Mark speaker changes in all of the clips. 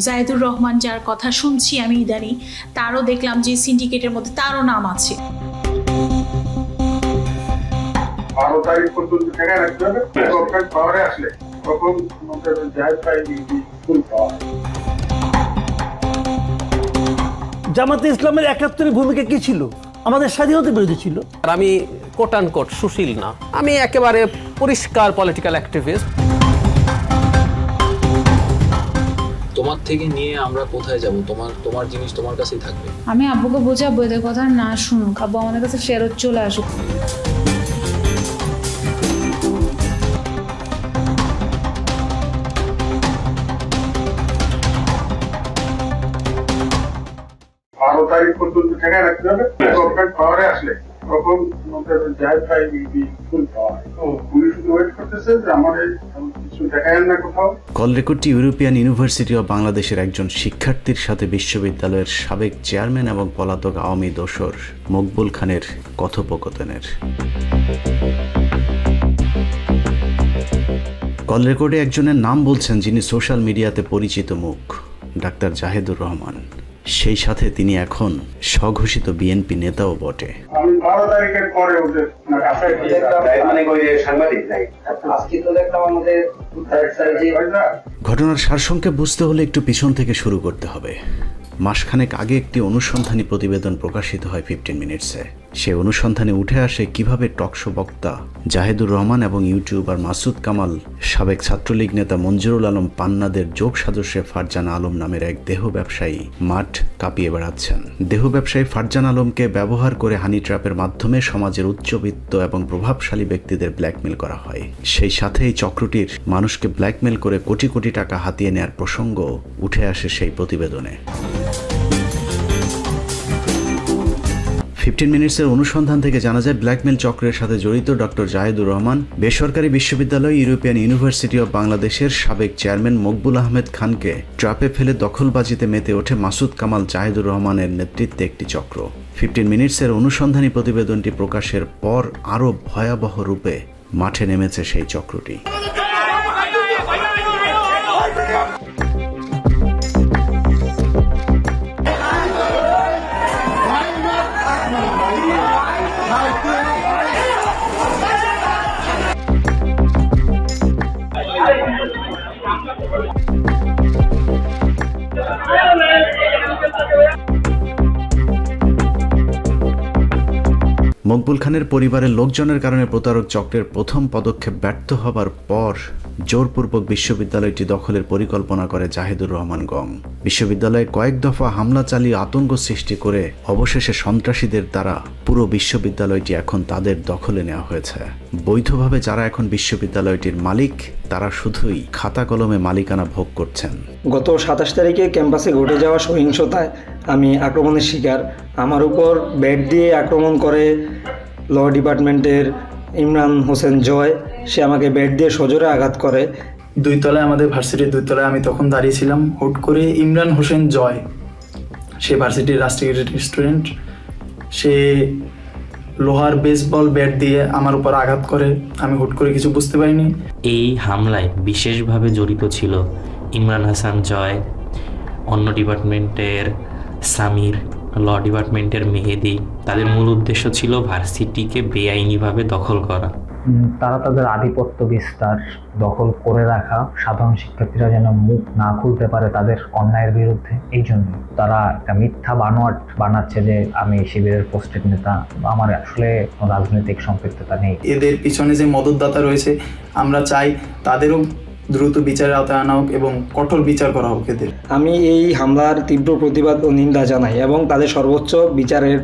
Speaker 1: জাহিদুর রহমান যার কথা শুনছি আমি ইদানিং, তারও দেখলাম যে সিন্ডিকেটের মধ্যে তারও নাম আছে।
Speaker 2: 12 তারিখ পর্যন্ত ঠেকায় রাখতে হবে, গভর্নমেন্ট পাওয়ারে আসলে তখন আমাদের জাহিদ ভাই ফুল পাওয়ার।
Speaker 3: জামাতে ইসলামের ৭১-এর ভূমিকা কি ছিল? আমাদের স্বাধীনতা বিরোধী ছিল।
Speaker 4: আর আমি কোট অ্যান্ড কোট সুশীল না, আমি একেবারে পরিষ্কার পলিটিক্যাল অ্যাক্টিভিস্ট।
Speaker 5: তোমার থেকে নিয়ে আমরা কোথায় যাব? তোমার জিনিস তোমার কাছেই থাকবে।
Speaker 6: আমি আব্বুকে বোঝাবো এদের কথা না শুনুক, আব্বু আমাদের কাছে ফেরত চলে আসুক।
Speaker 2: তারিখ পর্যন্ত ঠেকায় রাখতে হবে, গভর্নমেন্ট পাওয়ারে আসলে তখন আমাদের জাহিদ ভাই ফুল পাওয়ার। পুলিশ শুধু ওয়েট করতেছে যে আমাদের কিছু দেখায় না কোথাও।
Speaker 7: কল রেকর্ডটি ইউরোপিয়ান ইউনিভার্সিটি অব বাংলাদেশের একজন শিক্ষার্থীর সাথে বিশ্ববিদ্যালয়ের সাবেক চেয়ারম্যান এবং পলাতক আওয়ামী দোসর মকবুল খানের কথোপকথনের। কল রেকর্ডে একজনের নাম বলছেন যিনি সোশ্যাল মিডিয়াতে পরিচিত মুখ, ডাক্তার জাহিদুর রহমান। সেই সাথে তিনি এখন স্বঘোষিত বিএনপি নেতাও বটে।
Speaker 2: আমি 12 তারিখের পরে ওদের
Speaker 7: ঘটনার সারসংক্ষেপ বুঝতে হলে একটু পিছন থেকে শুরু করতে হবে। মাসখানেক আগে একটি অনুসন্ধানী প্রতিবেদন প্রকাশিত হয় 15 মিনিটসে। সে অনুসন্ধানে উঠে আসে কিভাবে টকশো বক্তা জাহিদুর রহমান এবং ইউটিউবার মাসুদ কামাল সাবেক ছাত্রলীগ নেতা মঞ্জুরুল আলম পান্নাদের যোগ সাদস্যে ফারজানা আলম নামের এক দেহ ব্যবসায়ী মাঠ কাঁপিয়ে বেড়াচ্ছেন। দেহ ব্যবসায়ী ফারজানা আলমকে ব্যবহার করে হানি ট্র্যাপের মাধ্যমে সমাজের উচ্চবিত্ত এবং প্রভাবশালী ব্যক্তিদের ব্ল্যাকমেল করা হয়। সেই সাথে এই চক্রটির মানুষকে ব্ল্যাকমেল করে কোটি কোটি টাকা হাতিয়ে নেয়ার প্রসঙ্গ উঠে আসে সেই প্রতিবেদনে। 15 মিনিটসের অনুসন্ধান থেকে জানা যায় ব্ল্যাকমেল চক্রের সাথে জড়িত ডক্টর জাহিদুর রহমান বেসরকারি বিশ্ববিদ্যালয় ইউরোপিয়ান ইউনিভার্সিটি অব বাংলাদেশের সাবেক চেয়ারম্যান মকবুল আহমেদ খানকে ট্র্যাপে ফেলে দখলবাজিতে মেতে ওঠে মাসুদ কামাল জাহিদুর রহমানের নেতৃত্বে একটি চক্র। 15 মিনিটসের অনুসন্ধানী প্রতিবেদনটি প্রকাশের পর আরও ভয়াবহ রূপে মাঠে নেমেছে সেই চক্রটি। মকবুল খানের পরিবারের লোকজনের কারণে প্রতারক চক্রের প্রথম পদক্ষেপ ব্যর্থ হবার পর জোরপূর্বক বিশ্ববিদ্যালয়টি দখলের পরিকল্পনা করে জাহিদুর রহমান গং। বিশ্ববিদ্যালয়ে কয়েক দফা হামলা চালিয়ে আতঙ্ক সৃষ্টি করে অবশেষে সন্ত্রাসীদের দ্বারা পুরো বিশ্ববিদ্যালয়টি এখন তাদের দখলে নেওয়া হয়েছে। বৈধভাবে যারা এখন বিশ্ববিদ্যালয়টির মালিক তারা শুধুই খাতা কলমে মালিকানা ভোগ করছেন।
Speaker 8: গত 27 তারিখে ক্যাম্পাসে ঘটে যাওয়া সহিংসতায় আমি আক্রমণের শিকার। আমার উপর ব্যাট দিয়ে আক্রমণ করে ল ডিপার্টমেন্টের ইমরান হোসেন জয়। সে আমাকে ব্যাট দিয়ে সজোরে আঘাত করে।
Speaker 9: 2 তলায়, আমাদের ভার্সিটির 2 তলায় আমি তখন দাঁড়িয়েছিলাম। হুট করে ইমরান হোসেন জয়, সে ভার্সিটির রাষ্ট্রীয় স্টুডেন্ট, সে লোহার বেসবল ব্যাট দিয়ে আমার উপর আঘাত করে। আমি হুট করে কিছু বুঝতে পারিনি।
Speaker 10: এই হামলায় বিশেষভাবে জড়িত ছিল ইমরান হাসান জয়, অন্য ডিপার্টমেন্টের সামির, ল ডিপার্টমেন্টের মেহেদি। তাদের মূল উদ্দেশ্য ছিল ভার্সিটিকে বেআইনিভাবে দখল করা।
Speaker 11: তারা তাদের আধিপত্য বিস্তার, দখল করে রাখা, সাধারণ শিক্ষার্থীরা যেন মুখ না খুলতে পারে তাদের অন্যায়ের বিরুদ্ধে। এই জন্য তারা একটা মিথ্যা বানোয়াট বানাচ্ছে যে আমি শিবিরের পোস্টেড নেতা। আমার আসলে রাজনৈতিক সম্পৃক্ততা নেই।
Speaker 9: এদের পিছনে যে মদতদাতা রয়েছে, আমরা চাই তাদেরও দ্রুত বিচারের আওতায় আনা হোক এবং কঠোর বিচার করা হোক এদের।
Speaker 8: আমি এই হামলার তীব্র প্রতিবাদ ও নিন্দা জানাই এবং তাদের সর্বোচ্চ বিচারের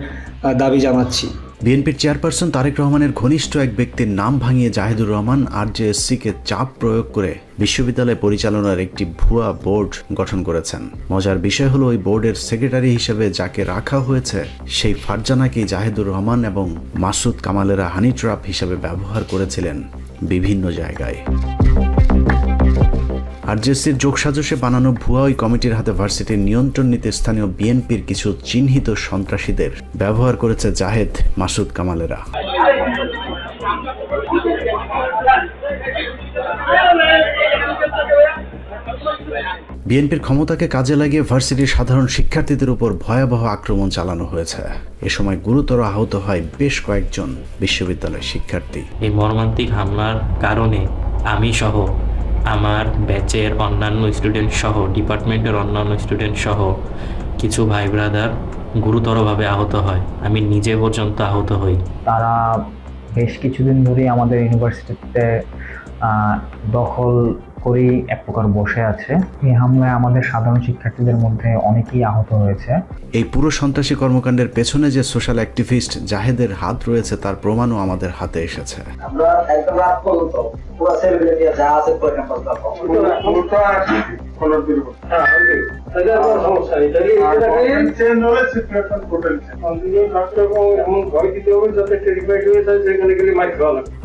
Speaker 8: দাবি জানাচ্ছি।
Speaker 7: বিএনপির চেয়ারপারসন তারেক রহমানের ঘনিষ্ঠ এক ব্যক্তির নাম ভাঙিয়ে জাহিদুর রহমান আরজেএসসিকে চাপ প্রয়োগ করে বিশ্ববিদ্যালয় পরিচালনার একটি ভুয়া বোর্ড গঠন করেছেন। মজার বিষয় হলো ওই বোর্ডের সেক্রেটারি হিসেবে যাকে রাখা হয়েছে সেই ফারজানাকেই জাহিদুর রহমান এবং মাসুদ কামালেরা হানি ট্র্যাপ হিসেবে ব্যবহার করেছিলেন বিভিন্ন জায়গায়। আরজেএসসির যোগসাজশে বানানো ভুয়া ওই কমিটির হাতে ভার্সিটির নিয়ন্ত্রণ নিতে স্থানীয় বিএনপির কিছু চিহ্নিত সন্ত্রাসীদের ব্যবহার করেছে জাহেদ, মাসুদ কামালেরা। বিএনপির ক্ষমতাকে কাজে লাগিয়ে ভার্সিটির সাধারণ শিক্ষার্থীদের উপর ভয়াবহ আক্রমণ চালানো হয়েছে। এ সময় গুরুতর আহত হয় বেশ কয়েকজন বিশ্ববিদ্যালয়ের শিক্ষার্থী।
Speaker 10: এই মর্মান্তিক হামলার কারণে আমি সহ আমার ব্যাচের অন্যান্য স্টুডেন্ট সহ ডিপার্টমেন্টের অন্যান্য স্টুডেন্ট সহ কিছু ভাই ব্রাদার গুরুতরভাবে আহত হয়। আমি নিজে পর্যন্ত আহত হই।
Speaker 11: তারা বেশ কিছুদিন ধরেই আমাদের ইউনিভার্সিটিতে দখল করেই এক প্রকার বসে আছে। এই হামলায় আমাদের সাধারণ শিক্ষার্থীদের মধ্যে অনেকেই আহত হয়েছে।
Speaker 7: এই পুরো সন্ত্রাসী কর্মকাণ্ডের পেছনে যে সোশ্যাল অ্যাক্টিভিস্ট জাহেদের হাত রয়েছে তার প্রমাণও আমাদের হাতে এসেছে।
Speaker 8: আমরা একদম রাত পর্যন্ত পুরো সেলিব্রিটি যা আছে পুরো ক্যাম্পাস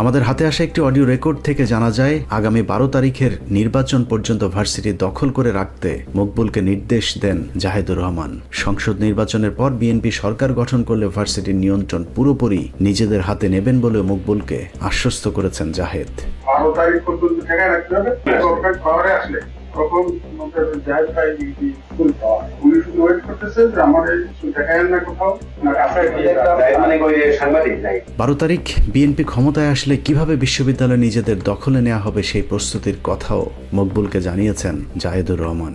Speaker 7: আমাদের হাতে আসা একটি অডিও রেকর্ড থেকে জানা যায় আগামী 12 তারিখের নির্বাচন পর্যন্ত ভার্সিটি দখল করে রাখতে মকবুলকে নির্দেশ দেন জাহেদুর রহমান। সংসদ নির্বাচনের পর বিএনপি সরকার গঠন করলে ভার্সিটির নিয়ন্ত্রণ পুরোপুরি নিজেদের হাতে নেবেন বলে মকবুলকে আশ্বস্ত করেছেন জাহেদ।
Speaker 2: 12 তারিখ পর্যন্ত ঠেকায় রাখতে হবে, গভর্নমেন্ট পাওয়ারে আসলে তখন জাহেদ ভাই ফুল পাওয়ার। উনি শুধু ওয়েট করতেছে যে আমার এই ঠেকায় না কোথাও না কাছে
Speaker 7: 12 তারিখ বিএনপি ক্ষমতায় আসলে কিভাবে বিশ্ববিদ্যালয় নিজেদের দখলে নেওয়া হবে সেই প্রস্তুতির কথাও মকবুলকে জানিয়েছেন জাহেদুর রহমান।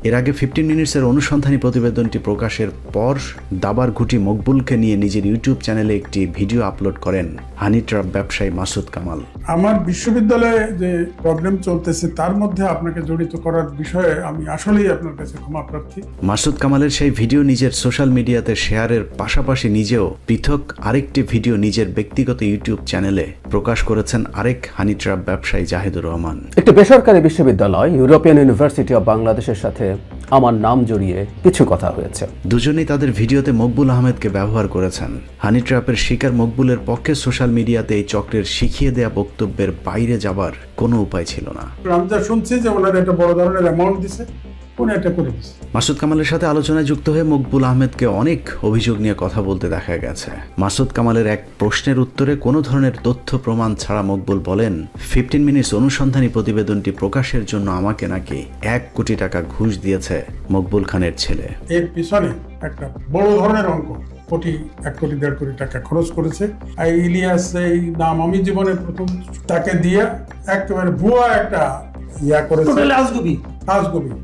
Speaker 7: এর আগে 15 মিনিটসের অনুসন্ধানী প্রতিবেদনটি প্রকাশের পর দাবার ঘুঁটি মকবুলকে নিয়ে নিজের ইউটিউব চ্যানেলে একটি ভিডিও আপলোড করেন হানি ট্রাপ ব্যবসায়ী মাসুদ কামাল।
Speaker 2: আমার বিশ্ববিদ্যালয়ে যে প্রবলেম চলতেছে তার মধ্যে আপনাকে জড়িত করার বিষয়ে আমি আসলেই আপনার কাছে ক্ষমা প্রার্থী।
Speaker 7: মাসুদ কামালের সেই ভিডিও নিজের সোশ্যাল মিডিয়াতে শেয়ারের পাশাপাশি নিজেও পৃথক আরেকটি ভিডিও নিজের ব্যক্তিগত ইউটিউব চ্যানেলে প্রকাশ করেছেন আরেক হানি ট্রাপ ব্যবসায়ী জাহেদুর রহমান।
Speaker 4: একটি বেসরকারি বিশ্ববিদ্যালয় ইউরোপিয়ান ইউনিভার্সিটি অব বাংলাদেশের সাথে আমার নাম জড়িয়ে কিছু কথা হয়েছে।
Speaker 7: দুজনেই তাদের ভিডিওতে মকবুল আহমেদকে ব্যবহার করেছেন। হানি ট্র্যাপের শিকার মকবুলের পক্ষে সোশ্যাল মিডিয়াতে এই চক্রের শিখিয়ে দেয়া বক্তব্যের বাইরে যাবার কোনো উপায় ছিল না।
Speaker 2: আমি যা শুনছি যে ওনারা একটা বড় ধরনের অ্যামাউন্ট দিছে, উনি এটা করে দিছে।
Speaker 7: মাসুদ কামালের সাথে আলোচনায় যুক্ত হয়ে মকবুল আহমেদকে অনেক অভিযোগ নিয়ে কথা বলতে দেখা গেছে। মাসুদ কামালের এক প্রশ্নের উত্তরে কোনো ধরনের তথ্য প্রমাণ ছাড়া মকবুল বলেন 15 মিনিটস অনুসন্ধানী প্রতিবেদনটি প্রকাশের জন্য আমাকে নাকি 1 কোটি টাকা ঘুষ দিয়েছে মকবুল খানের ছেলে।
Speaker 2: এর পিছনে একটা বড় ধরনের অঙ্ক 1 কোটি 1.5 কোটি টাকা খরচ করেছে। এই ইলিয়াস এই নাম আমি জীবনে প্রথম তাকে দিয়ে একেবারে ভুয়া একটা ইয়া করেছে। আজগুবি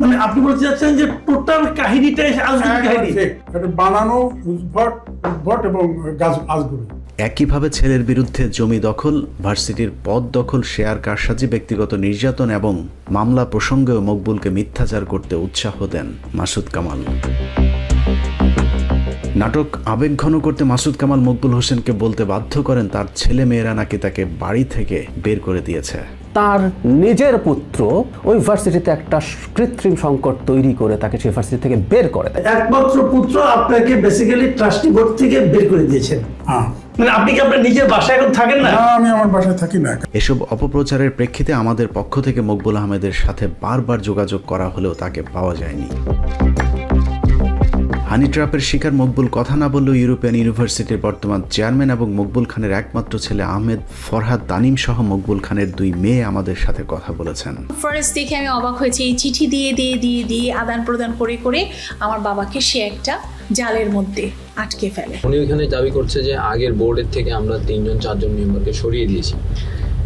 Speaker 3: মানে আপনি বলতে চাচ্ছেন যে টোটাল কাহিনীটাই আজগুবি কাহিনী,
Speaker 2: এটা বানানো উদ্ভট এবং আজগুবি।
Speaker 7: একইভাবে ছেলের বিরুদ্ধে জমি দখল, ভার্সিটির পদ দখল, শেয়ার কারসাজি, ব্যক্তিগত নির্যাতন এবং মামলা প্রসঙ্গেও মকবুলকে মিথ্যাচার করতে উৎসাহ দেন মাসুদ কামাল। নাটক আবেগঘন করতে মাসুদ কামাল মকবুল হোসেনকে বলতে বাধ্য করেন তার ছেলে মেয়েরা নাকি তাকে বাড়ি থেকে বের করে দিয়েছে।
Speaker 4: তার নিজের পুত্র ওই ভার্সিটিতে একটা কৃত্রিম সংকট তৈরি করে তাকে সেই ভার্সিটি থেকে বের করে দেয়।
Speaker 3: একমাত্র পুত্র আপনাকে বেসিক্যালি ট্রাস্টি বোর্ড থেকে বের করে দিয়েছেন। মানে আপনি কি আপনার নিজের বাসায় এখন থাকেন না?
Speaker 2: আমি আমার বাসায় থাকি না।
Speaker 7: এসব অপপ্রচারের প্রেক্ষিতে আমাদের পক্ষ থেকে মকবুল আহমেদের সাথে বারবার যোগাযোগ করা হলেও তাকে পাওয়া যায়নি। হানি ট্র্যাপের শিকার মকবুল কথা না বললেও ইউরোপিয়ান ইউনিভার্সিটির বর্তমান চেয়ারম্যান এবং মকবুল খানের একমাত্র ছেলে আহমেদ ফরহাদ তানিম সহ মকবুল খানের 2 মেয়ে আমাদের সাথে কথা বলেছেন।
Speaker 1: ফার্স্ট দেখে আমি অবাক হয়েছি, এই চিঠি দিয়ে আদান প্রদান করে আমার বাবাকে সে একটা জালের মধ্যে আটকে ফেলে।
Speaker 5: উনি ওইখানে দাবি করছে যে আগের বোর্ডের থেকে আমরা 3-4 মেম্বারকে সরিয়ে দিয়েছি।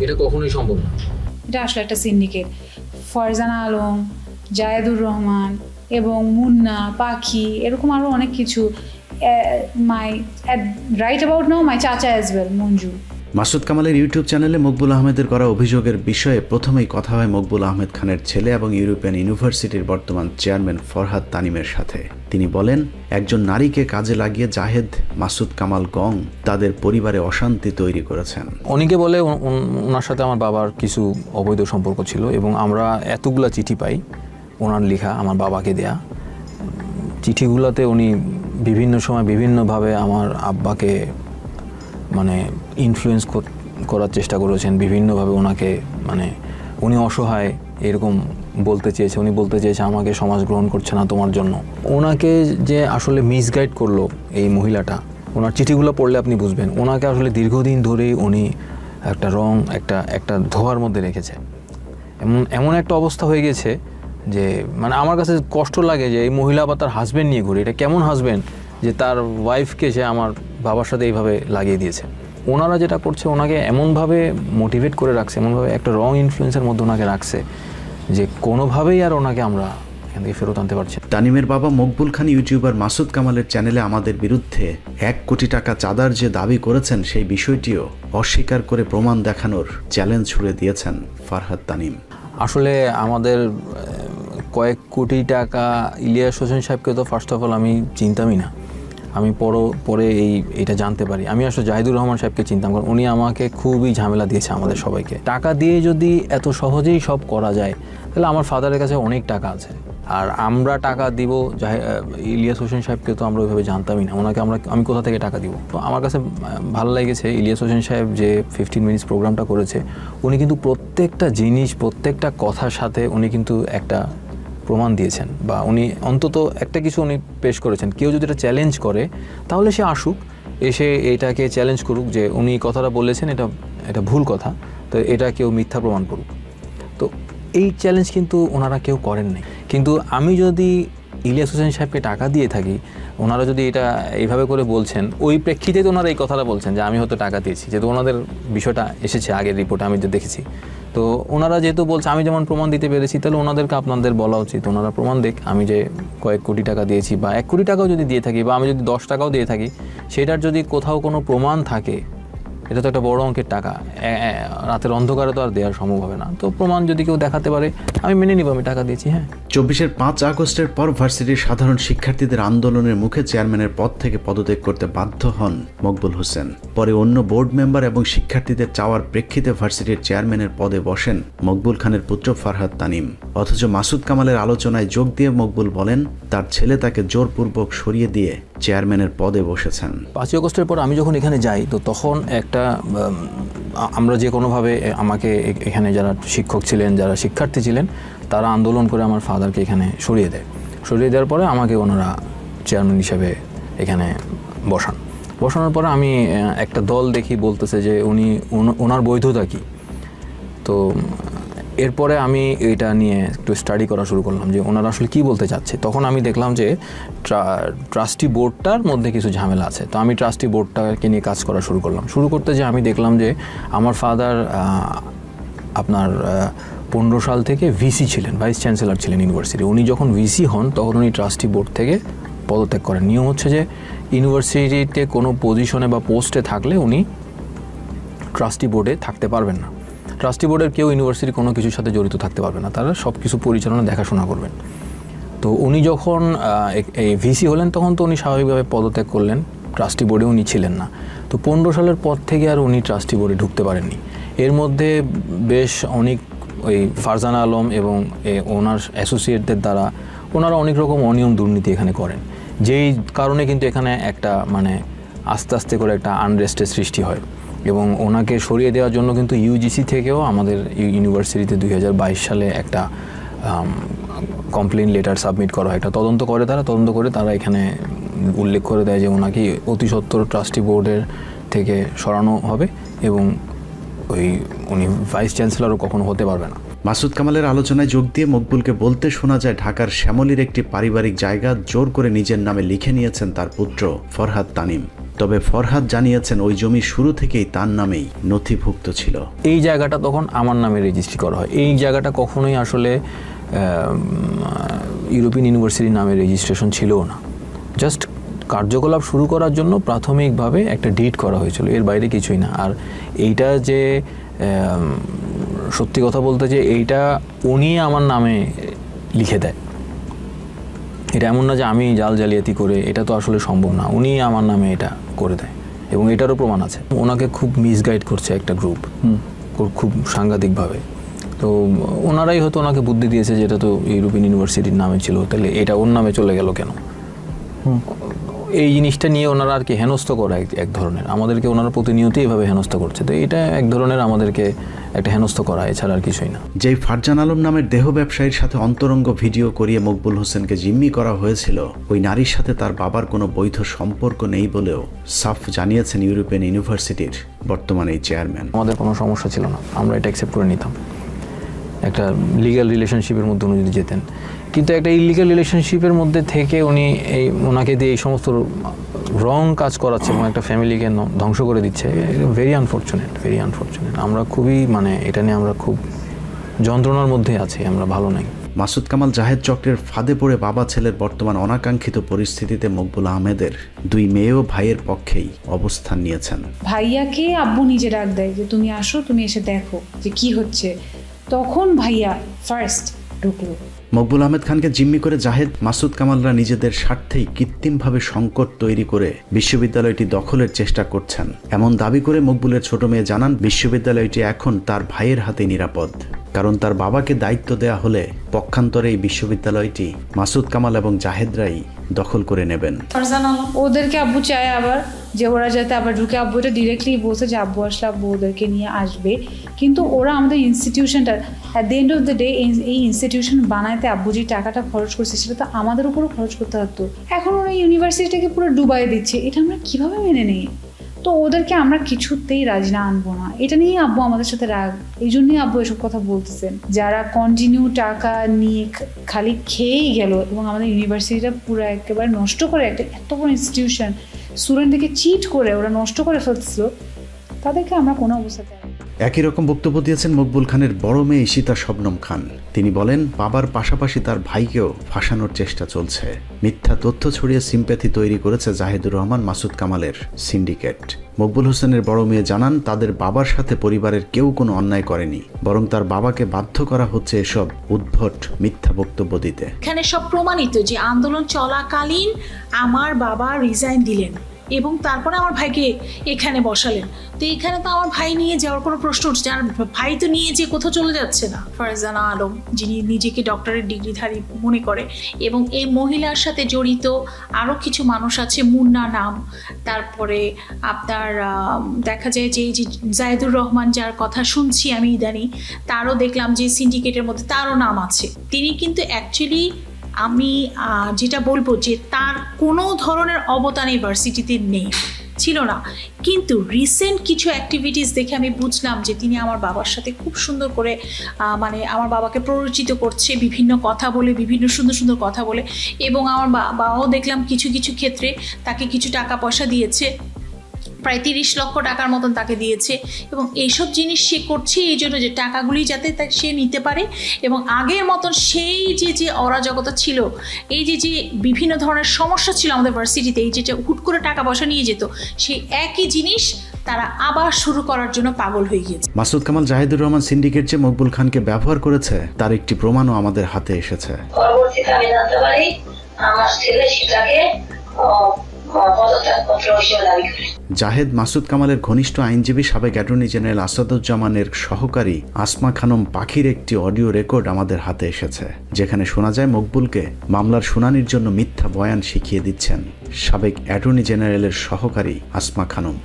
Speaker 5: এটা কখনোই সম্ভব না।
Speaker 6: এটা আসলে একটা সিন্ডিকেট। ফরজানা আলম, জায়েদুর রহমান এবং মুন্না, পাখি, এরকম আরও অনেক কিছু। রাইট অ্যাবাউট নাও মাই চাচা অ্যাজ ওয়েল, মঞ্জু।
Speaker 7: মাসুদ কামালের ইউটিউব চ্যানেলে মকবুল আহমেদের করা অভিযোগের বিষয়ে প্রথমেই কথা হয় মকবুল আহমেদ খানের ছেলে এবং ইউরোপিয়ান ইউনিভার্সিটির বর্তমান চেয়ারম্যান ফরহাদ তানিমের সাথে। তিনি বলেন, একজন নারীকে কাজে লাগিয়ে জাহেদ, মাসুদ কামাল গং তাদের পরিবারে অশান্তি তৈরি করেছেন।
Speaker 5: অনেকে বলে ওনার সাথে আমার বাবার কিছু অবৈধ সম্পর্ক ছিল এবং আমরা এতগুলা চিঠি পাই ওনার লেখা, আমার বাবাকে দেয়া চিঠিগুলোতে উনি বিভিন্ন সময় বিভিন্নভাবে আমার আব্বাকে মানে ইনফ্লুয়েন্স করার চেষ্টা করেছেন, বিভিন্নভাবে ওনাকে মানে উনি অসহায় এরকম বলতে চেয়েছে, উনি বলতে চেয়েছে আমাকে সমাজ গ্রহণ করছে না তোমার জন্য। ওনাকে যে আসলে মিসগাইড করলো এই মহিলাটা, ওনার চিঠিগুলো পড়লে আপনি বুঝবেন ওনাকে আসলে দীর্ঘদিন ধরেই উনি একটা একটা ধোয়ার মধ্যে রেখেছে। এমন একটা অবস্থা হয়ে গেছে যে মানে আমার কাছে কষ্ট লাগে যে এই মহিলা আবার তার হাজব্যান্ড নিয়ে ঘুরে। এটা কেমন হাজব্যান্ড যে তার ওয়াইফকে সে আমার বাবার সাথে এইভাবে লাগিয়ে দিয়েছে। ওনারা যেটা করছে ওনাকে এমনভাবে মোটিভেট করে রাখছে, এমনভাবে একটা রং ইনফ্লুয়েন্সের মধ্যে ওনাকে রাখছে যে কোনোভাবেই আর ওনাকে আমরা এখান থেকে ফেরত আনতে পারছি।
Speaker 7: তানিমের বাবা মকবুল খান ইউটিউবার মাসুদ কামালের চ্যানেলে আমাদের বিরুদ্ধে 1 কোটি টাকা চাঁদার যে দাবি করেছেন সেই বিষয়টিও অস্বীকার করে প্রমাণ দেখানোর চ্যালেঞ্জ ছুড়ে দিয়েছেন ফারহাদ তানিম।
Speaker 5: আসলে আমাদের কয়েক কোটি টাকা ইলিয়াস হোসেন সাহেবকে তো ফার্স্ট অফ অল আমি চিনতামই না। আমি পরে এইটা জানতে পারি। আমি আসলে জাহিদুর রহমান সাহেবকে চিনতাম, কারণ উনি আমাকে খুবই ঝামেলা দিয়েছে আমাদের সবাইকে। টাকা দিয়ে যদি এত সহজেই সব করা যায় তাহলে আমার ফাদারের কাছে অনেক টাকা আছে, আর আমরা টাকা দিব ইলিয়াস হোসেন সাহেবকে তো আমরা ওইভাবে জানতামই না। ওনাকে আমি কোথা থেকে টাকা দিব? তো আমার কাছে ভালো লেগেছে ইলিয়াস হোসেন সাহেব যে 15 মিনিটস প্রোগ্রামটা করেছে, উনি কিন্তু প্রত্যেকটা জিনিস প্রত্যেকটা কথার সাথে উনি কিন্তু একটা প্রমাণ দিয়েছেন, বা উনি অন্তত একটা কিছু উনি পেশ করেছেন। কেউ যদি এটা চ্যালেঞ্জ করে তাহলে সে আসুক, এসে এটাকে চ্যালেঞ্জ করুক যে উনি কথাটা বলেছেন এটা ভুল কথা, তো এটা কেউ মিথ্যা প্রমাণ করুক। তো এই চ্যালেঞ্জ কিন্তু ওনারা কেউ করেন নাই। কিন্তু আমি যদি ইলিয়াস হোসেন সাহেবকে টাকা দিয়ে থাকি, ওনারা যদি এটা এইভাবে করে বলছেন, ওই প্রেক্ষিতে তো ওনারা এই কথাটা বলছেন যে আমি হয়তো টাকা দিয়েছি, যেহেতু ওনাদের বিষয়টা এসেছে আগের রিপোর্টে আমি যে দেখেছি। তো ওনারা যেহেতু বলছে আমি যেমন প্রমাণ দিতে পেরেছি, তাহলে ওনাদেরকে আপনাদের বলা উচিত ওনারা প্রমাণ দেখ আমি যে কয়েক কোটি টাকা দিয়েছি, বা 1 কোটি টাকাও যদি দিয়ে থাকি, বা আমি যদি 10 টাকাও দিয়ে থাকি, সেটার যদি কোথাও কোনো প্রমাণ থাকে, এটা তো একটা বড় অঙ্কের টাকা, রাতের অন্ধকারে তো আর দেওয়ার সম্ভব হবে না। তো প্রমাণ যদি কেউ দেখাতে পারে আমি মেনে নিব আমি টাকা দিয়েছি। হ্যাঁ,
Speaker 7: 24-এর 5 আগস্টের পর ভার্সিটির সাধারণ শিক্ষার্থীদের আন্দোলনের মুখে চেয়ারম্যানের পদ থেকে পদত্যাগ করতে বাধ্য হন মকবুল হোসেন। পরে অন্য বোর্ড মেম্বার এবং শিক্ষার্থীদের চাওয়ার প্রেক্ষিতে ভার্সিটির চেয়ারম্যানের পদে বসেন মকবুল খানের পুত্র ফারহাদ তানিম। অথচ মাসুদ কামালের আলোচনায় যোগ দিয়ে মকবুল বলেন তার ছেলে তাকে জোরপূর্বক সরিয়ে দিয়ে চেয়ারম্যানের পদে বসেছেন।
Speaker 5: 5 আগস্টের পর আমি যখন এখানে যাই, তো তখন আমরা যে কোনোভাবে আমাকে এখানে যারা শিক্ষক ছিলেন, যারা শিক্ষার্থী ছিলেন, তারা আন্দোলন করে আমার ফাদারকে এখানে সরিয়ে দেওয়ার পরে আমাকে ওনারা চেয়ারম্যান হিসেবে এখানে বসানোর পরে আমি একটা দল দেখি বলতেছে যে ওনার বৈধতা কী। তো এরপরে আমি এটা নিয়ে একটু স্টাডি করা শুরু করলাম যে ওনারা আসলে কী বলতে চাচ্ছে। তখন আমি দেখলাম যে ট্রাস্টি বোর্ডটার মধ্যে কিছু ঝামেলা আছে। তো আমি ট্রাস্টি বোর্ডটাকে নিয়ে কাজ করা শুরু করতে যে আমি দেখলাম যে আমার ফাদার আপনার 15 সাল থেকে ভিসি ছিলেন, ভাইস চ্যান্সেলর ছিলেন ইউনিভার্সিটি। উনি যখন ভিসি হন তখন উনি ট্রাস্টি বোর্ড থেকে পদত্যাগ করেন। নিয়ম হচ্ছে যে ইউনিভার্সিটিতে কোনো পজিশনে বা পোস্টে থাকলে উনি ট্রাস্টি বোর্ডে থাকতে পারবেন না। ট্রাস্টি বোর্ডের কেউ ইউনিভার্সিটির কোনো কিছুর সাথে জড়িত থাকতে পারবে না, তারা সব কিছু পরিচালনা দেখাশোনা করবেন। তো উনি যখন এই ভিসি হলেন তখন তো উনি স্বাভাবিকভাবে পদত্যাগ করলেন, ট্রাস্টি বোর্ডে উনি ছিলেন না। তো 15 সালের পর থেকে আর উনি ট্রাস্টি বোর্ডে ঢুকতে পারেননি। এর মধ্যে বেশ অনেক ওই ফারজানা আলম এবং ওনার অ্যাসোসিয়েটদের দ্বারা ওনারা অনেক রকম অনিয়ম দুর্নীতি এখানে করেন, যেই কারণে কিন্তু এখানে একটা মানে আস্তে আস্তে করে একটা আনরেস্টের সৃষ্টি হয়। এবং ওনাকে সরিয়ে দেওয়ার জন্য কিন্তু ইউজিসি থেকেও আমাদের ইউনিভার্সিটিতে 2022 সালে একটা কমপ্লেন লেটার সাবমিট করা হয়। একটা তদন্ত করে তারা এখানে উল্লেখ করে দেয় যে ওনাকে অতি সত্বর ট্রাস্টি বোর্ডের থেকে সরানো হবে এবং উনি ভাইস চ্যান্সেলরও কখনো হতে পারবে না।
Speaker 7: মাসুদ কামালের আলোচনায় যোগ দিয়ে মকবুলকে বলতে শোনা যায় ঢাকার শ্যামলীর একটি পারিবারিক জায়গা জোর করে নিজের নামে লিখে নিয়েছেন তার পুত্র ফরহাদ তানিম। তবে ফরহাদ জানিয়েছেন ওই জমি শুরু থেকেই তার নামেই নথিভুক্ত ছিল।
Speaker 5: এই জায়গাটা তখন আমার নামে রেজিস্ট্রি করা হয়। এই জায়গাটা কখনোই আসলে ইউরোপিয়ান ইউনিভার্সিটির নামে রেজিস্ট্রেশন ছিল না। জাস্ট কার্যকলাপ শুরু করার জন্য প্রাথমিকভাবে একটা ডিড করা হয়েছিল, এর বাইরে কিছুই না। আর এইটা যে সত্যি কথা বলতে যে এইটা উনি আমার নামে লিখে দেয়, এটা এমন না যে আমি জালিয়াতি করে, এটা তো আসলে সম্ভব না। উনি আমার নামে এটা করে দেয় এবং এটারও প্রমাণ আছে। ওনাকে খুব মিসগাইড করছে একটা গ্রুপ, খুব সাংঘাতিকভাবে। তো ওনারাই হয়তো ওনাকে বুদ্ধি দিয়েছে যে এটা তো ইউরোপিয়ান ইউনিভার্সিটির নামে ছিল, তাহলে এটা ওর নামে চলে গেল কেন। এই জিনিসটা নিয়ে ওনারা আর কি হেনস্থ করা এক ধরনের, আমাদেরকে ওনারা প্রতিনিয়ত এইভাবে হেনস্থ করছে। তো এটা এক ধরনের আমাদেরকে একটা হেনস্থ করা, এছাড়া আর কিছুই না।
Speaker 7: যেই ফারজান আলম নামের দেহ ব্যবসায়ীর সাথে অন্তরঙ্গ ভিডিও করিয়ে মকবুল হোসেনকে জিম্মি করা হয়েছিল, ওই নারীর সাথে তার বাবার কোনো বৈধ সম্পর্ক নেই বলেও সাফ জানিয়েছেন ইউরোপিয়ান ইউনিভার্সিটির বর্তমানে এই চেয়ারম্যান।
Speaker 5: আমাদের কোনো সমস্যা ছিল না, আমরা এটা অ্যাকসেপ্ট করে নিতাম একটা লিগ্যাল রিলেশনশিপের মধ্যে উনি যদি যেতেন। কিন্তু একটা ইলিগাল রিলেশনশিপের মধ্যে থেকে উনি ওনাকে দিয়ে এই সমস্ত রং কাজ করাচ্ছে এবং একটা ফ্যামিলিকে ধ্বংস করে দিচ্ছে, ভেরি আনফর্চুনেট। আমরা খুবই এটা নিয়ে আমরা খুব যন্ত্রণার মধ্যে আছি, আমরা ভালো নাই।
Speaker 7: মাসুদ কামাল জাহেদ চক্রের ফাঁদে পড়ে বাবা ছেলের বর্তমান অনাকাঙ্ক্ষিত পরিস্থিতিতে মকবুল আহমেদের দুই মেয়ে ও ভাইয়ের পক্ষেই অবস্থান নিয়েছেন।
Speaker 6: ভাইয়াকে আব্বু নিজে ডাক দেয় যে তুমি আসো, তুমি এসে দেখো যে কি হচ্ছে। তখন ভাইয়া ফার্স্ট ঢুকলো।
Speaker 7: মকবুল আহমেদ খানকে জিম্মি করে জাহেদ, মাসুদ কামালরা নিজেদের স্বার্থেই কৃত্রিমভাবে সংকট তৈরি করে বিশ্ববিদ্যালয়টি দখলের চেষ্টা করছেন এমন দাবি করে মকবুলের ছোট মেয়ে জানান, বিশ্ববিদ্যালয়টি এখন তার ভাইয়ের হাতে নিরাপদ, কারণ তার বাবাকে দায়িত্ব দেয়া হলে পক্ষান্তরে এই বিশ্ববিদ্যালয়টি মাসুদ কামাল এবং জাহেদরাই দখল করে নেবেন।
Speaker 6: ওদেরকে আব্বু চায় আবার যে ওরা যাতে আবার ঢুকে, আব্বু এটা ডিরেক্টলি বলছে যে আব্বু আসলে আব্বু ওদেরকে নিয়ে আসবে, কিন্তু ওরা আমাদের ইনস্টিটিউশনটা at the end of the day এই ইনস্টিটিউশন বানাইতে আব্বু যে টাকাটা খরচ করছে সেটা তো আমাদের উপরও খরচ করতে হতো। এখন ওরা ইউনিভার্সিটিটাকে পুরো ডুবাই দিচ্ছে, এটা আমরা কিভাবে মেনে নিই? তো ওদেরকে আমরা কিছুতেই রাজি না আনবো না, এটা নিয়েই আব্বু আমাদের সাথে রাগ। এই জন্যই আব্বু এসব কথা বলতেছেন। যারা কন্টিনিউ টাকা নিয়ে খালি খেয়েই গেল এবং আমাদের ইউনিভার্সিটিটা পুরো একেবারে নষ্ট করে, একটা এত বড় ইনস্টিটিউশন স্টুডেন্টদেরকে চিট করে ওরা নষ্ট করে ফেলছিল, তাদেরকে আমরা কোনো অবস্থাতে।
Speaker 7: একই রকম বক্তব্য দিয়েছেন মকবুল খানের বড় মেয়ে ঈশিতা শবনম খান। তিনি বলেন, বাবার পাশাপাশি তার ভাইকেও ফাঁসানোর চেষ্টা চলছে। মিথ্যা তথ্য ছড়িয়ে সিম্প্যাথি তৈরি করেছে জাহিদুর রহমান মাসুদ কামালের সিন্ডিকেট। মকবুল হোসেনের বড় মেয়ে জানান, তাদের বাবার সাথে পরিবারের কেউ কোনো অন্যায় করেনি, বরং তার বাবাকে বাধ্য করা হচ্ছে এসব উদ্ভট মিথ্যা বক্তব্য দিতে।
Speaker 1: এখানে সব প্রমাণিত যে আন্দোলন চলাকালীন আমার বাবা রিজাইন দিলেন এবং তারপরে আমার ভাইকে এখানে বসালেন। তো এখানে তো আমার ভাই নিয়ে যাওয়ার কোনো প্রশ্ন উঠছে, আর ভাই তো নিয়ে যে কোথাও চলে যাচ্ছে না। ফারজানা আলম, যিনি নিজেকে ডক্টরেট ডিগ্রিধারী মনে করে, এবং এই মহিলার সাথে জড়িত আরও কিছু মানুষ আছে, মুন্না নাম, তারপরে আপনার দেখা যায় যে জায়েদুর রহমান, যার কথা শুনছি আমি ইদানি, তারও দেখলাম যে সিন্ডিকেটের মধ্যে তারও নাম আছে। তিনি কিন্তু অ্যাকচুয়ালি আমি যেটা বলবো যে তার কোনো ধরনের অবদান ইউনিভার্সিটিতে নেই, ছিল না, কিন্তু রিসেন্ট কিছু অ্যাক্টিভিটিস দেখে আমি বুঝলাম যে তিনি আমার বাবার সাথে খুব সুন্দর করে আমার বাবাকে প্ররোচিত করছে বিভিন্ন কথা বলে, বিভিন্ন সুন্দর সুন্দর কথা বলে, এবং আমার বাবাও দেখলাম কিছু কিছু ক্ষেত্রে তাকে কিছু টাকা পয়সা দিয়েছে, প্রায় 30 লক্ষ টাকার মতন তাকে দিয়েছে। এবং এইসব জিনিস সে করছে এই জন্য যে টাকাগুলি যাতে সে নিতে পারে, এবং আগের মতন সেই যে অরাজকতা ছিল, এই যে বিভিন্ন ধরনের সমস্যা ছিল আমাদের ভার্সিটিতে, এই যে হুট করে টাকা পয়সা নিয়ে যেত, সেই একই জিনিস তারা আবার শুরু করার জন্য পাগল হয়ে গিয়েছে।
Speaker 7: মাসুদ কামাল জাহিদুর রহমান সিন্ডিকেট যে মকবুল খানকে ব্যবহার করেছে তার একটি প্রমাণও আমাদের হাতে এসেছে।
Speaker 12: পরবর্তীতে আমি জানতে পারি আমার ছেলে সেটাকে
Speaker 7: জাহেদ মাসুদ কামালের ঘনিষ্ঠ আইনজীবী সাবেক অ্যাটর্নি জেনারেল আসাদুজ্জামানের সহকারী আসমা খানম পাখির একটি অডিও রেকর্ড আমাদের হাতে এসেছে, যেখানে শোনা যায় মকবুলকে মামলার শুনানির জন্য মিথ্যা বয়ান শিখিয়ে দিচ্ছেন সাবেক অ্যাটর্নি জেনারেলের সহকারী আসমা খানম।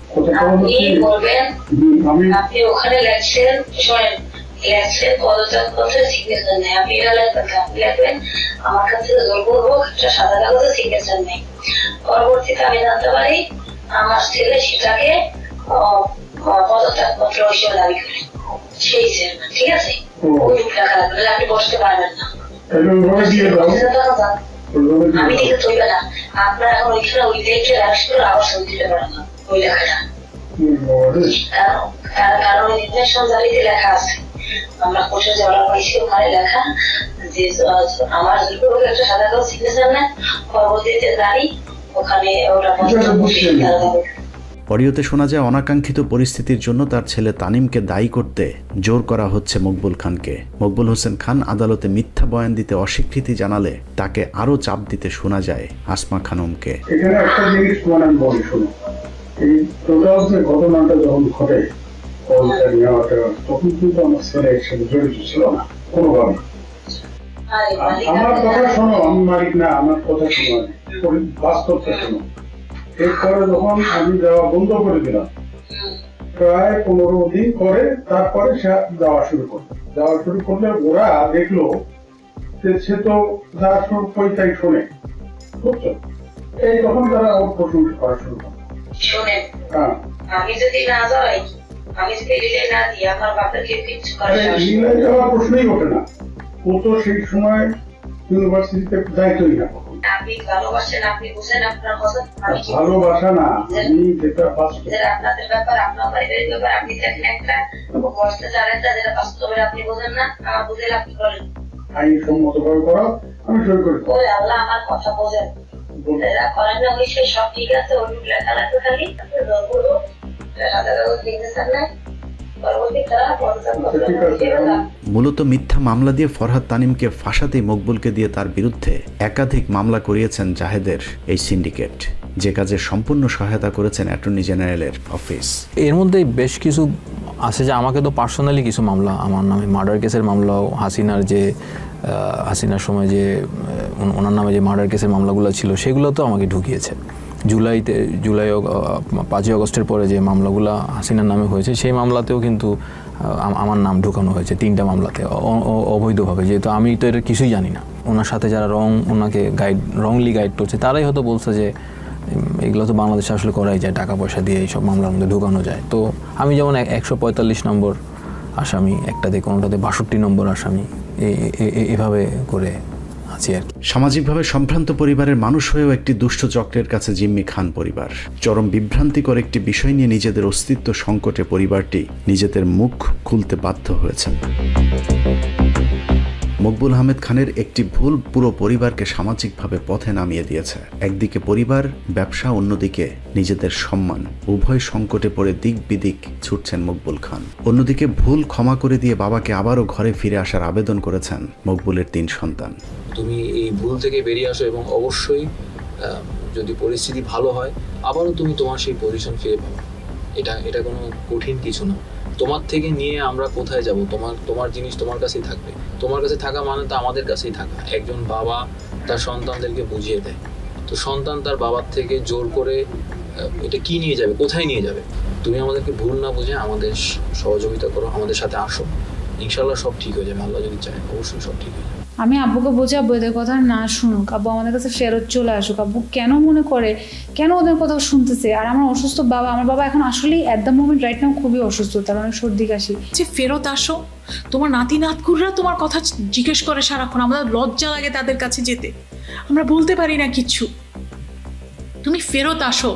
Speaker 12: আপনি ওখানে লেখছেন পদত্যাগপত্রে সিগনেচার নেই, আপনি এটা লিখবেন আমার কাছে জোর করবো একটা সাদা কাগজে সিগনেচার নেই। পরবর্তীতে আমি জানতে পারি আমার ছেলে সেটাকে পদত্যাগপত্র হিসেবে দাবি করে, সেই চেয়ারম্যান, ঠিক আছে, ওই লেখা লাগবে, আপনি বসতে পারবেন না, আমি দেখে তৈবে না, আপনার এখন ওইখানে ওই লেখে রাখছিল আবার সই দিতে পারেন না ওই লেখাটা, কারণ নির্দেশন জারিতে লেখা আছে, আমরা কোর্টে যাওয়ার পাইছি ওখানে লেখা যে আমার একটা সাদা কাগজ সিগনেচার নেন, পরবর্তীতে জানি ওখানে ওরা
Speaker 7: অডিওতে শোনা যায় অনাকাঙ্ক্ষিত পরিস্থিতির জন্য তার ছেলে তানিমকে দায়ী করতে জোর করা হচ্ছে মকবুল খানকে। মকবুল হোসেন খান আদালতে মিথ্যা বয়ান দিতে অস্বীকৃতি জানালে তাকে আরো চাপ দিতে শোনা যায় আসমা খানমকে।
Speaker 2: এখানে একটা জিনিস আমি বলি, শুনো, এই টোটাল যে ঘটনাটা যখন ঘটে তখন কিন্তু আমার ছেলে একসাথে জড়িত ছিল না কোনোভাবে। আমার কথা শোনো, আমি মালিক না, আমার কথা শোনো, বাস্তবটা শোনো। এরপরে যখন আমি যাওয়া বন্ধ করে দিলাম, প্রায় 15 দিন পরে তারপরে সে যাওয়া শুরু করলে ওরা দেখলো যে সে তো যা কই তাই শোনে, বুঝছো? এই তখন তারা ওর প্রশংসা করা শুরু করে।
Speaker 12: শোনেন, আমি যদি না যাই, আমি যদি রিলে না দিই, আমার বাপকে কিছু করার
Speaker 2: রিলে যাওয়ার প্রশ্নই ওঠে না। ও তো সেই সময় ইউনিভার্সিটিতে যাইতই না।
Speaker 12: আপনি ভালোবাসেন, আপনি বুঝেন আপনার কথা।
Speaker 2: ভালোবাসা না, আমি যেটা
Speaker 12: আপনাদের ব্যাপার, আপনার পারিবারিক ব্যাপার, আপনি দেখেন একটা বসতে জানেন না, যেটা বাস্তবে আপনি বোঝেন না, আমার বুঝেন আপনি করেন।
Speaker 2: আইনসম্মত ভাবে করা, আমি সই করি।
Speaker 12: ওরে আল্লাহ, আমার কথা বোঝেন, এরা করেন না, ওই সেই সব ঠিক আছে, ওই লেখা লাগবে খালি
Speaker 7: মূলত মিথ্যা মামলা দিয়ে ফরহাদ তানিমকে ফাঁসাতে মকবুলকে দিয়ে তার বিরুদ্ধে একাধিক মামলা করিয়েছেন জাহেদের এই সিন্ডিকেট, যে কাজে সম্পূর্ণ সহায়তা করেছেন অ্যাটর্নি জেনারেলের অফিস।
Speaker 5: এর মধ্যে বেশ কিছু আছে যে আমাকে তো পার্সোনালি কিছু মামলা, আমার নামে মার্ডার কেসের মামলাও, হাসিনার সময় যে ওনার নামে যে মার্ডার কেসের মামলাগুলো ছিল সেগুলো তো আমাকে ঢুকিয়েছে। জুলাই 5ই আগস্টের পরে যে মামলাগুলো হাসিনার নামে হয়েছে সেই মামলাতেও কিন্তু আমার নাম ঢুকানো হয়েছে 3টা মামলাতে অবৈধভাবে, যেহেতু আমি তো এটা কিছুই জানি না। ওনার সাথে যারা ওনাকে রংলি গাইড করছে তারাই হয়তো বলছে যে এগুলো তো বাংলাদেশে আসলে করাই যায়, টাকা পয়সা দিয়ে এইসব মামলার মধ্যে ঢুকানো যায়। তো আমি যেমন 145 নম্বর আসামি, একটাতে কোনোটাতে 62 নম্বর আসামি, এভাবে করে আছি আর কি।
Speaker 7: সামাজিকভাবে সম্ভ্রান্ত পরিবারের মানুষ হয়েও একটি দুষ্ট চক্রের কাছে জিম্মি খান পরিবার। চরম বিভ্রান্তিকর একটি বিষয় নিয়ে নিজেদের অস্তিত্ব সংকটে পরিবারটি নিজেদের মুখ খুলতে বাধ্য হয়েছে। মকবুল আহমেদ খানের একটি ভুল পুরো পরিবারকে সামাজিকভাবে পথে নামিয়ে দিয়েছে। একদিকে পরিবার, ব্যবসা, অন্যদিকে নিজেদের সম্মান, উভয় সংকটে পড়ে দিক বিদিক ছুটছেন মকবুল খান। অন্যদিকে ভুল ক্ষমা করে দিয়ে বাবাকে আবারও ঘরে ফিরে আসার আবেদন করেছেন মকবুলের 3 সন্তান।
Speaker 5: তুমি এই ভুল থেকে বেরিয়ে আসো এবং অবশ্যই যদি পরিস্থিতি ভালো হয় আবারও তুমি তোমার সেই পজিশন ফিরে পাবে। এটা কোনো কঠিন কিছু না। তোমার থেকে নিয়ে আমরা কোথায় যাব? তোমার জিনিস তোমার কাছেই থাকবে। তোমার কাছে থাকা মানে তো আমাদের কাছেই থাকা। একজন বাবা তার সন্তানদেরকে বুঝিয়ে দেয়, তো সন্তান তার বাবার থেকে জোর করে এটা কি নিয়ে যাবে, কোথায় নিয়ে যাবে? তুমি আমাদেরকে ভুল না বুঝে আমাদের সহযোগিতা করো, আমাদের সাথে আসো, ইনশাল্লাহ সব ঠিক হয়ে যাবে। আল্লাহ যদি চায় অবশ্যই সব ঠিক হয়ে যাবে।
Speaker 6: আমি আব্বুকে বোঝাবো এদের কথা না শুনুক, আব্বু আমাদের কাছে ফেরত চলে আসুক। আব্বু কেন মনে করে, কেন ওদের কথা শুনতেছে? আর আমার অসুস্থ বাবা, আমার বাবা এখন আসলেই at the moment right now খুবই অসুস্থ, তার অনেক সর্দি কাশি।
Speaker 1: যে ফেরত আসো, তোমার নাতি নাতকুররা তোমার কথা জিজ্ঞেস করে সারাক্ষণ, আমাদের লজ্জা লাগে তাদের কাছে যেতে, আমরা বলতে পারি না কিচ্ছু। তুমি ফেরত আসো,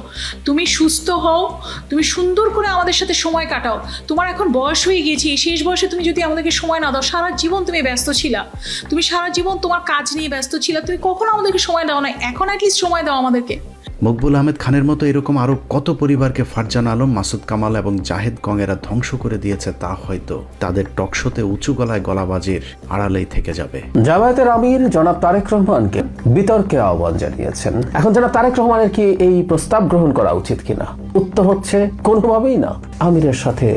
Speaker 1: তুমি সুস্থ হও, তুমি সুন্দর করে আমাদের সাথে সময় কাটাও। তোমার এখন বয়স হয়ে গিয়েছে, এই শেষ বয়সে তুমি যদি আমাদেরকে সময় না দাও, সারা জীবন তুমি ব্যস্ত ছিলা, তুমি সারা জীবন তোমার কাজ নিয়ে ব্যস্ত ছিলা, তুমি কখনো আমাদেরকে সময় দাও না, এখন অ্যাটলিস্ট সময় দাও আমাদেরকে।
Speaker 7: মকবুল আহমেদ খানের মতো এরকম আরো কত পরিবারকে ফারজান আলম, মাসুদ কামাল এবং জাহেদ কংয়েরা ধ্বংস করে দিয়েছে, তা হয়তো তাদের টকশোতে উঁচু গলায় গলাবাজির আড়ালেই থেকে যাবে।
Speaker 4: জামায়াতের আমির জনাব তারেক রহমানকে বিতর্কে আহ্বান জানিয়েছেন। এখন জনাব তারেক রহমানের কি এই প্রস্তাব গ্রহণ করা উচিত কিনা? উত্তর হচ্ছে কোনোভাবেই না। আমিরের সাথে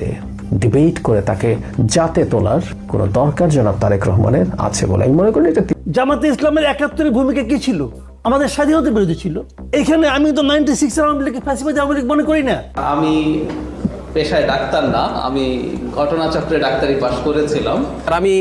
Speaker 4: ডিবেট করে তাকে জাতে তোলার কোনো দরকার জনাব তারেক রহমানের আছে বলে আমি মনে করি।
Speaker 3: জামাতে ইসলামের 71-এর ভূমিকা কি ছিল? আমাদের স্বাধীনতা বিরোধী ছিল। এখানে আমি তো 96 আওয়ামী লীগকে ফ্যাসিবাদী আওয়ামী লীগ মনে করি না।
Speaker 13: আমি পেশায় ডাক্তার না, আমি ঘটনাচক্রে ডাক্তারি পাশ করেছিলাম।
Speaker 4: আর আমি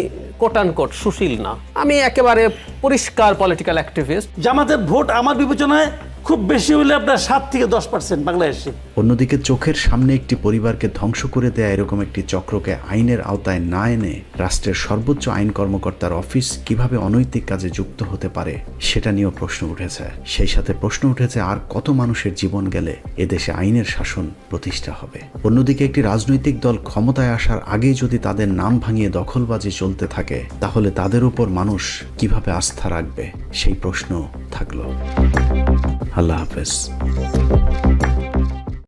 Speaker 4: কোট অ্যান্ড কোট সুশীল না, আমি একেবারে পরিষ্কার পলিটিক্যাল অ্যাক্টিভিস্ট।
Speaker 3: জামাতের ভোট আমার বিবেচনায় খুব বেশি হলে আপনার 7 থেকে 10% বাংলাদেশে।
Speaker 7: অন্যদিকে চোখের সামনে একটি পরিবারকে ধ্বংস করে দেয়া এরকম একটি চক্রকে আইনের আওতায় না এনে রাষ্ট্রের সর্বোচ্চ আইন কর্মকর্তার অফিস কিভাবে অনৈতিক কাজে যুক্ত হতে পারে সেটা নিয়েও প্রশ্ন উঠেছে। সেই সাথে প্রশ্ন উঠেছে আর কত মানুষের জীবন গেলে এদেশে আইনের শাসন প্রতিষ্ঠা হবে। অন্যদিকে একটি রাজনৈতিক দল ক্ষমতায় আসার আগেই যদি তাদের নাম ভাঙিয়ে দখলবাজি চলতে থাকে, তাহলে তাদের উপর মানুষ কিভাবে আস্থা রাখবে সেই প্রশ্ন থাকলো। আল্লাহ হাফেজ।